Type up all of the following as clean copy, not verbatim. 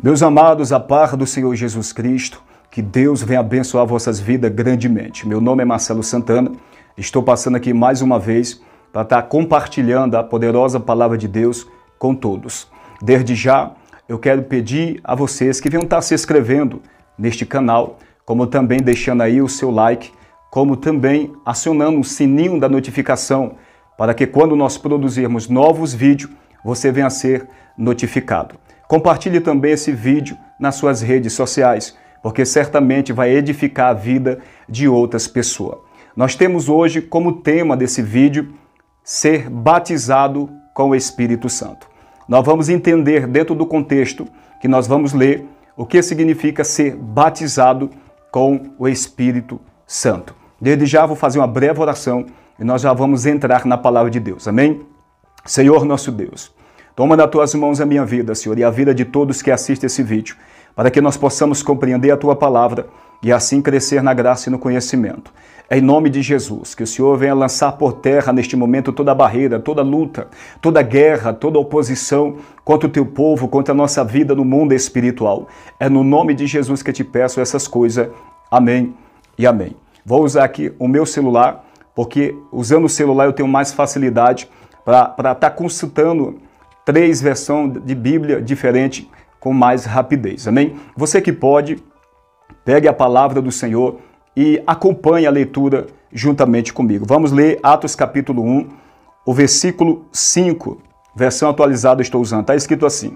Meus amados, a paz do Senhor Jesus Cristo, que Deus venha abençoar vossas vidas grandemente. Meu nome é Marcelo Santana, estou passando aqui mais uma vez para estar compartilhando a poderosa palavra de Deus com todos. Desde já, eu quero pedir a vocês que venham estar se inscrevendo neste canal, como também deixando aí o seu like, como também acionando o sininho da notificação, para que quando nós produzirmos novos vídeos, você venha a ser notificado. Compartilhe também esse vídeo nas suas redes sociais, porque certamente vai edificar a vida de outras pessoas. Nós temos hoje como tema desse vídeo, ser batizado com o Espírito Santo. Nós vamos entender dentro do contexto que nós vamos ler o que significa ser batizado com o Espírito Santo. Desde já vou fazer uma breve oração e nós já vamos entrar na palavra de Deus. Amém? Senhor nosso Deus, toma nas tuas mãos a minha vida, Senhor, e a vida de todos que assistem esse vídeo, para que nós possamos compreender a tua palavra e assim crescer na graça e no conhecimento. É em nome de Jesus, que o Senhor venha lançar por terra neste momento toda barreira, toda luta, toda guerra, toda oposição contra o teu povo, contra a nossa vida no mundo espiritual. É no nome de Jesus que eu te peço essas coisas. Amém e amém. Vou usar aqui o meu celular, porque usando o celular eu tenho mais facilidade para estar consultando 3 versões de Bíblia diferentes com mais rapidez. Amém? Você que pode, pegue a palavra do Senhor e acompanhe a leitura juntamente comigo. Vamos ler Atos capítulo 1, o versículo 5, versão atualizada estou usando. Está escrito assim: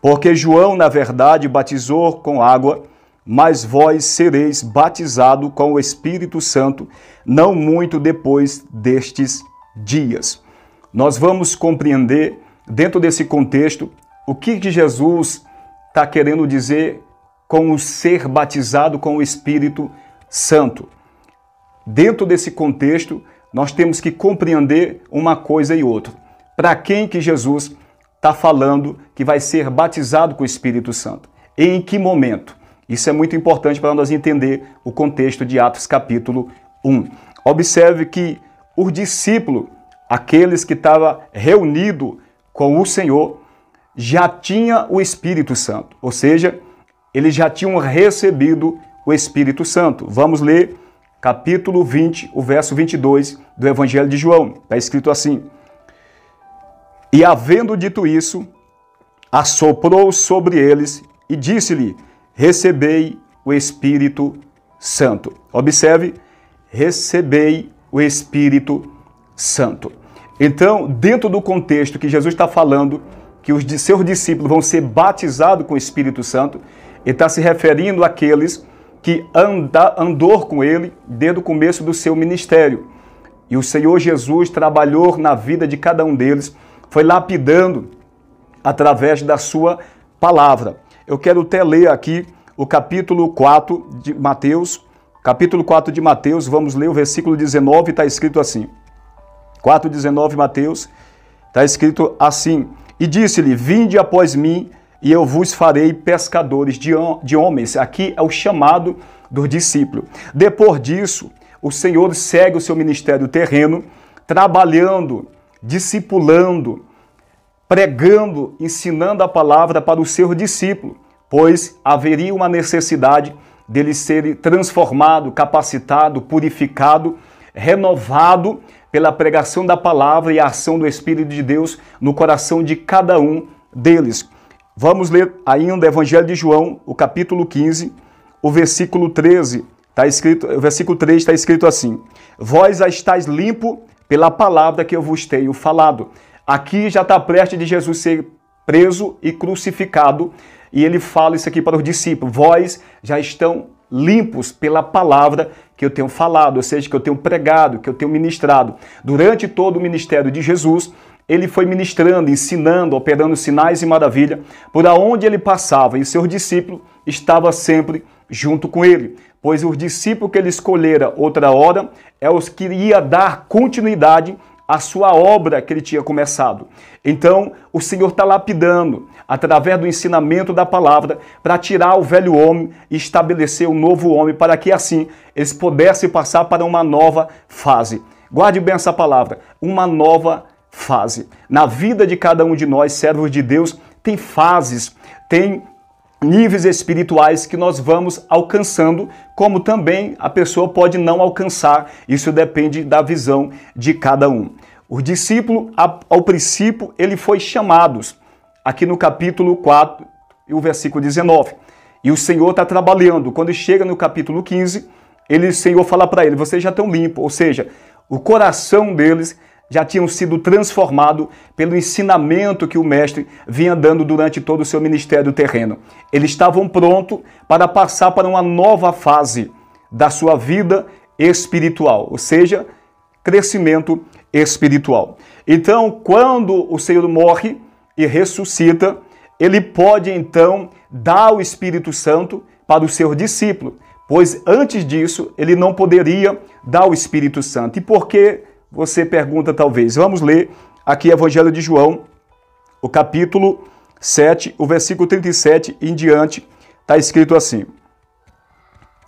porque João, na verdade, batizou com água, mas vós sereis batizado com o Espírito Santo, não muito depois destes dias. Nós vamos compreender, dentro desse contexto, o que Jesus está querendo dizer com o ser batizado com o Espírito Santo. Dentro desse contexto, nós temos que compreender uma coisa e outra. Para quem que Jesus está falando que vai ser batizado com o Espírito Santo? E em que momento? Isso é muito importante para nós entender o contexto de Atos capítulo 1. Observe que os discípulos, aqueles que estavam reunidos com o Senhor, já tinham o Espírito Santo. Ou seja, eles já tinham recebido o Espírito Santo. Vamos ler capítulo 20, o verso 22 do Evangelho de João. Está escrito assim: e havendo dito isso, assoprou sobre eles e disse-lhe: recebei o Espírito Santo. Observe, recebei o Espírito Santo. Então, dentro do contexto que Jesus está falando, que os seus discípulos vão ser batizados com o Espírito Santo, ele está se referindo àqueles que andou com ele desde o começo do seu ministério. E o Senhor Jesus trabalhou na vida de cada um deles, foi lapidando através da sua palavra. Eu quero até ler aqui o capítulo 4 de Mateus. Capítulo 4 de Mateus, vamos ler o versículo 19, está escrito assim. 4,19 Mateus, está escrito assim: e disse-lhe, vinde após mim, e eu vos farei pescadores de homens. Aqui é o chamado dos discípulos. Depois disso, o Senhor segue o seu ministério terreno, trabalhando, discipulando, pregando, ensinando a palavra para os seus discípulos, pois haveria uma necessidade deles serem transformados, capacitados, purificados, renovados pela pregação da palavra e a ação do Espírito de Deus no coração de cada um deles. Vamos ler ainda o Evangelho de João, o capítulo 15, o versículo 13, o versículo 3 está escrito assim: vós já estáis limpo pela palavra que eu vos tenho falado. Aqui já está prestes de Jesus ser preso e crucificado, e ele fala isso aqui para os discípulos: vós já estão limpos pela palavra que eu tenho falado, ou seja, que eu tenho pregado, que eu tenho ministrado. Durante todo o ministério de Jesus, ele foi ministrando, ensinando, operando sinais e maravilhas, por onde ele passava, e seus discípulos estavam sempre junto com ele, pois os discípulos que ele escolhera outra hora é os que ia dar continuidade à sua obra que ele tinha começado. Então, o Senhor está lapidando, através do ensinamento da palavra, para tirar o velho homem e estabelecer o novo homem, para que assim eles pudessem passar para uma nova fase. Guarde bem essa palavra, uma nova fase. Na vida de cada um de nós, servos de Deus, tem fases, tem níveis espirituais que nós vamos alcançando, como também a pessoa pode não alcançar. Isso depende da visão de cada um. O discípulo, ao princípio, ele foi chamado, aqui no capítulo 4, e o versículo 19. E o Senhor está trabalhando. Quando chega no capítulo 15, o Senhor fala para ele, vocês já estão limpos. Ou seja, o coração deles já tinham sido transformado pelo ensinamento que o mestre vinha dando durante todo o seu ministério terreno. Eles estavam prontos para passar para uma nova fase da sua vida espiritual, ou seja, crescimento espiritual. Então, quando o Senhor morre e ressuscita, ele pode então dar o Espírito Santo para o seu discípulo, pois antes disso ele não poderia dar o Espírito Santo. E por que? Você pergunta talvez. Vamos ler aqui Evangelho de João, o capítulo 7, o versículo 37 em diante, está escrito assim.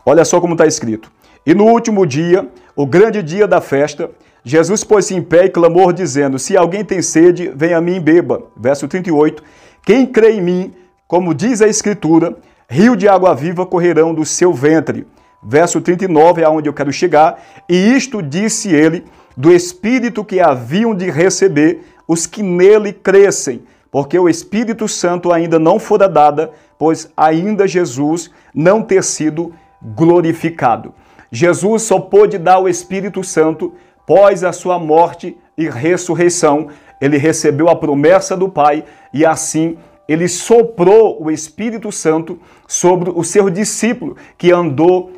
Olha só como está escrito. E no último dia, o grande dia da festa, Jesus pôs-se em pé e clamou, dizendo, se alguém tem sede, venha a mim e beba. Verso 38. Quem crê em mim, como diz a Escritura, rio de água viva correrão do seu ventre. Verso 39 é aonde eu quero chegar. E isto disse ele, do Espírito que haviam de receber os que nele crescem, porque o Espírito Santo ainda não fora dada, pois ainda Jesus não ter sido glorificado. Jesus só pôde dar o Espírito Santo após a sua morte e ressurreição. Ele recebeu a promessa do Pai e assim ele soprou o Espírito Santo sobre o seu discípulo, que andou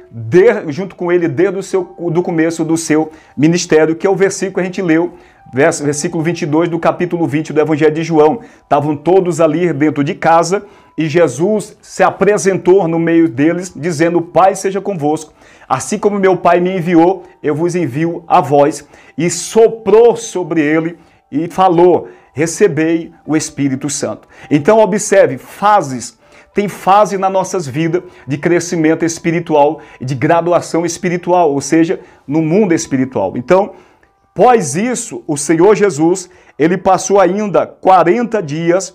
junto com ele desde do começo do seu ministério, que é o versículo que a gente leu, versículo 22 do capítulo 20 do Evangelho de João. Estavam todos ali dentro de casa e Jesus se apresentou no meio deles, dizendo, Pai seja convosco. Assim como meu Pai me enviou, eu vos envio a vós. E soprou sobre ele e falou, recebei o Espírito Santo. Então observe, fases. Tem fase nas nossas vidas de crescimento espiritual e de graduação espiritual, ou seja, no mundo espiritual. Então, após isso, o Senhor Jesus, ele passou ainda 40 dias,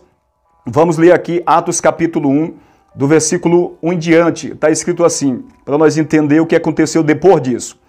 vamos ler aqui Atos capítulo 1, do versículo 1 em diante, está escrito assim, para nós entender o que aconteceu depois disso.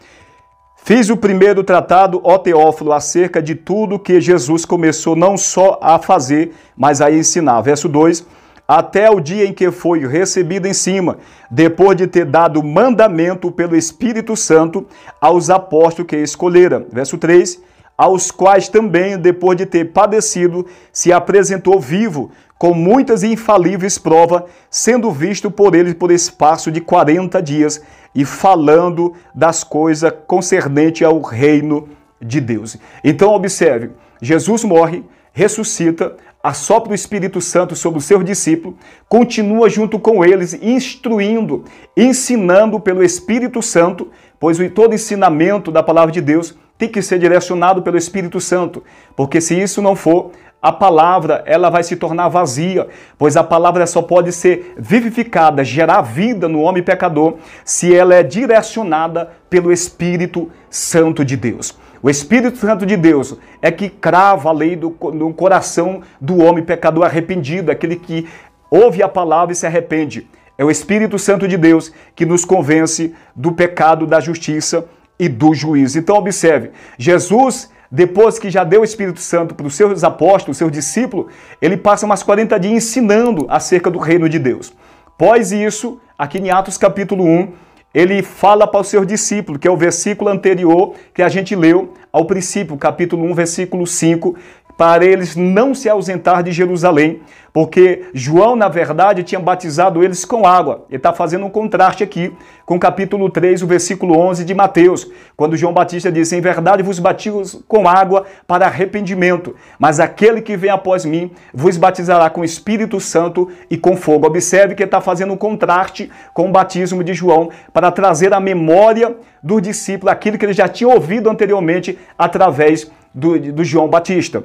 Fiz o primeiro tratado, ó Teófilo, acerca de tudo que Jesus começou não só a fazer, mas a ensinar. Verso 2, até o dia em que foi recebido em cima, depois de ter dado mandamento pelo Espírito Santo aos apóstolos que escolhera. Verso 3, aos quais também, depois de ter padecido, se apresentou vivo, com muitas e infalíveis provas, sendo visto por eles por espaço de 40 dias, e falando das coisas concernentes ao reino de Deus. Então, observe, Jesus morre, ressuscita, assopra o Espírito Santo sobre os seus discípulos, continua junto com eles, instruindo, ensinando pelo Espírito Santo, pois todo ensinamento da palavra de Deus tem que ser direcionado pelo Espírito Santo, porque se isso não for, a palavra ela vai se tornar vazia, pois a palavra só pode ser vivificada, gerar vida no homem pecador, se ela é direcionada pelo Espírito Santo de Deus. O Espírito Santo de Deus é que crava a lei no coração do homem pecador arrependido, aquele que ouve a palavra e se arrepende. É o Espírito Santo de Deus que nos convence do pecado, da justiça e do juízo. Então observe, Jesus, depois que já deu o Espírito Santo para os seus apóstolos, seus discípulos, ele passa umas 40 dias ensinando acerca do reino de Deus. Após isso, aqui em Atos capítulo 1, ele fala para os seus discípulos, que é o versículo anterior que a gente leu ao princípio, capítulo 1, versículo 5, para eles não se ausentar de Jerusalém, porque João, na verdade, tinha batizado eles com água. Ele está fazendo um contraste aqui com o capítulo 3, o versículo 11 de Mateus, quando João Batista diz, em verdade vos batizo com água para arrependimento, mas aquele que vem após mim vos batizará com Espírito Santo e com fogo. Observe que ele está fazendo um contraste com o batismo de João, para trazer à memória dos discípulos aquilo que eles já tinham ouvido anteriormente através do João Batista.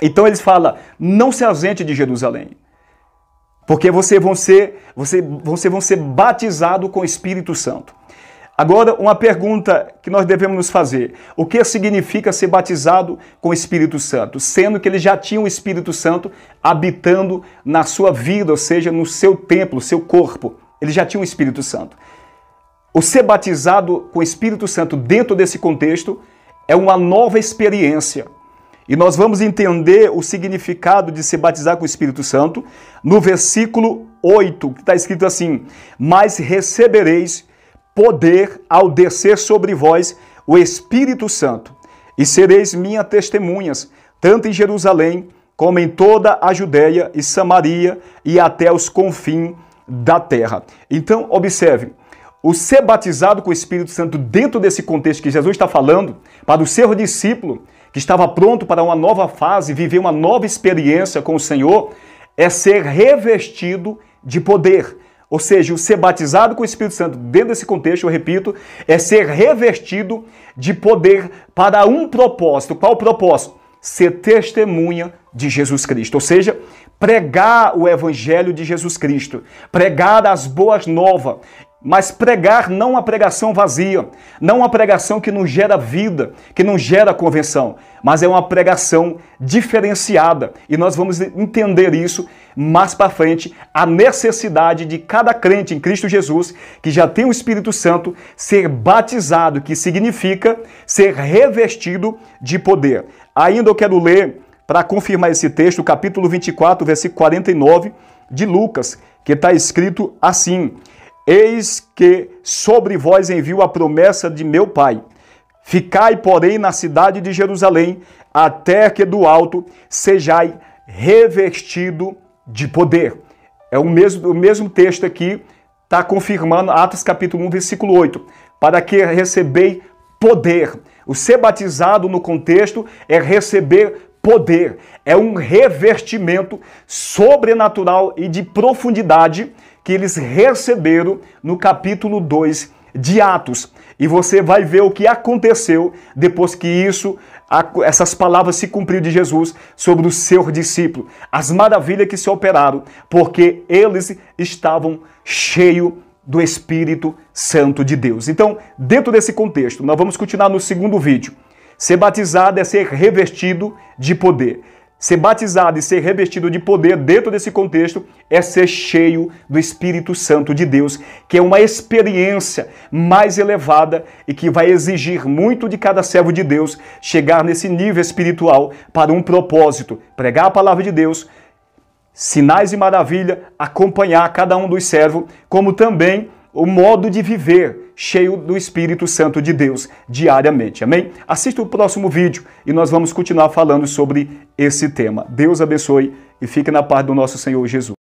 Então eles falam, não se ausente de Jerusalém, porque vocês vão ser batizados com o Espírito Santo. Agora, uma pergunta que nós devemos nos fazer. O que significa ser batizado com o Espírito Santo? Sendo que ele já tinha o Espírito Santo habitando na sua vida, ou seja, no seu templo, seu corpo. Ele já tinha o Espírito Santo. O ser batizado com o Espírito Santo dentro desse contexto é uma nova experiência. E nós vamos entender o significado de se batizar com o Espírito Santo no versículo 8, que está escrito assim: mas recebereis poder ao descer sobre vós o Espírito Santo, e sereis minhas testemunhas, tanto em Jerusalém, como em toda a Judéia e Samaria, e até os confins da terra. Então, observe, o ser batizado com o Espírito Santo dentro desse contexto que Jesus está falando, para o seu discípulo, que estava pronto para uma nova fase, viver uma nova experiência com o Senhor, é ser revestido de poder. Ou seja, o ser batizado com o Espírito Santo dentro desse contexto, eu repito, é ser revestido de poder para um propósito. Qual o propósito? Ser testemunha de Jesus Cristo. Ou seja, pregar o Evangelho de Jesus Cristo, pregar as boas novas, mas pregar não uma pregação vazia, não uma pregação que não gera vida, que não gera convenção, mas é uma pregação diferenciada. E nós vamos entender isso mais para frente, a necessidade de cada crente em Cristo Jesus, que já tem o Espírito Santo, ser batizado, que significa ser revestido de poder. Ainda eu quero ler, para confirmar esse texto, o capítulo 24, versículo 49 de Lucas, que está escrito assim: eis que sobre vós envio a promessa de meu Pai. Ficai, porém, na cidade de Jerusalém, até que do alto sejai revestido de poder. É o mesmo texto aqui, está confirmando Atos capítulo 1, versículo 8. Para que recebei poder. O ser batizado no contexto é receber poder. É um revestimento sobrenatural e de profundidade que eles receberam no capítulo 2 de Atos. E você vai ver o que aconteceu depois que essas palavras se cumpriram de Jesus sobre o seu discípulo. As maravilhas que se operaram, porque eles estavam cheios do Espírito Santo de Deus. Então, dentro desse contexto, nós vamos continuar no segundo vídeo. Ser batizado é ser revestido de poder. Ser batizado e ser revestido de poder dentro desse contexto é ser cheio do Espírito Santo de Deus, que é uma experiência mais elevada e que vai exigir muito de cada servo de Deus chegar nesse nível espiritual para um propósito: pregar a palavra de Deus, sinais e maravilha, acompanhar cada um dos servos, como também o modo de viver cheio do Espírito Santo de Deus diariamente. Amém? Assista o próximo vídeo e nós vamos continuar falando sobre esse tema. Deus abençoe e fique na paz do nosso Senhor Jesus.